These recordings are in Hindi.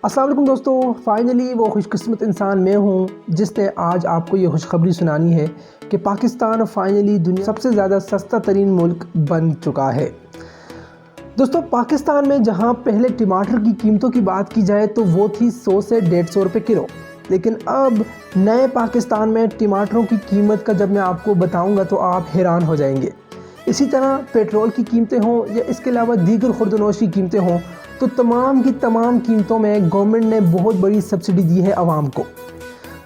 अस्सलाम वालेकुम दोस्तों, फ़ाइनली वो खुशकिस्मत इंसान मैं हूँ जिसने आज आपको ये खुशखबरी सुनानी है कि पाकिस्तान फ़ाइनली दुनिया सबसे ज़्यादा सस्ता तरीन मुल्क बन चुका है। दोस्तों, पाकिस्तान में जहाँ पहले टमाटर की कीमतों की बात की जाए तो वो थी 100 से 150 रुपये किलो, लेकिन अब नए पाकिस्तान में टमाटरों की कीमत का जब मैं आपको बताऊँगा तो आप हैरान हो जाएंगे। इसी तरह पेट्रोल की कीमतें हों या इसके अलावा दीगर खुर्दनोश की कीमतें हों, तो तमाम की तमाम कीमतों में गवर्नमेंट ने बहुत बड़ी सब्सिडी दी है आवाम को।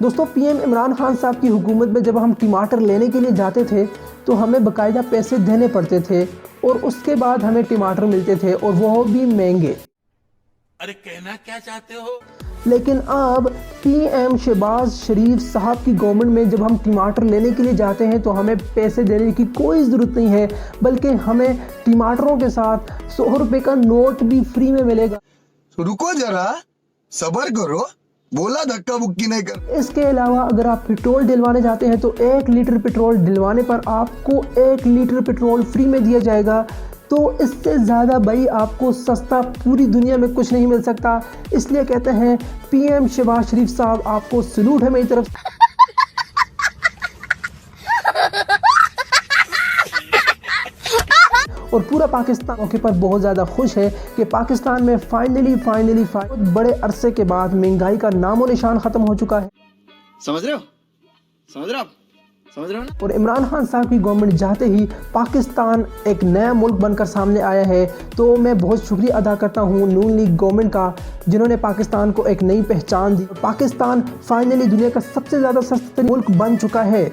दोस्तों, पीएम इमरान खान साहब की हुकूमत में जब हम टमाटर लेने के लिए जाते थे तो हमें बाकायदा पैसे देने पड़ते थे और उसके बाद हमें टमाटर मिलते थे और वो भी महंगे। अरे कहना क्या चाहते हो? लेकिन अब पीएम शहबाज शरीफ साहब की गवर्नमेंट में जब हम टमाटर लेने के लिए जाते हैं तो हमें पैसे देने की कोई ज़रूरत नहीं है, बल्कि हमें टमाटरों के साथ 100 रुपये का नोट भी फ्री में मिलेगा। तो रुको जरा, सबर करो, बोला धक्का बुक्की नहीं कर। इसके अलावा अगर आप पेट्रोल डलवाने जाते हैं तो 1 लीटर पेट्रोल डलवाने पर आपको 1 लीटर पेट्रोल फ्री में दिया जाएगा। तो इससे ज़्यादा भाई आपको सस्ता पूरी दुनिया में कुछ नहीं मिल सकता। इसलिए कहते हैं पीएम शहबाज शरीफ साहब, आपको सलूट है मेरी तरफ से। और पूरा पाकिस्तान मौके पर बहुत ज़्यादा खुश है कि पाकिस्तान में फाइनली बहुत बड़े अरसे के बाद महंगाई का नामो निशान ख़त्म हो चुका है। समझ रहे हो? समझ रहे हो आप? समझ रहे हो ना? और इमरान खान साहब की गवर्नमेंट जाते ही पाकिस्तान एक नया मुल्क बनकर सामने आया है। तो मैं बहुत शुक्रिया अदा करता हूँ नून लीग गवर्नमेंट का, जिन्होंने पाकिस्तान को एक नई पहचान दी। पाकिस्तान फाइनली दुनिया का सबसे ज़्यादा सस्ता मुल्क बन चुका है।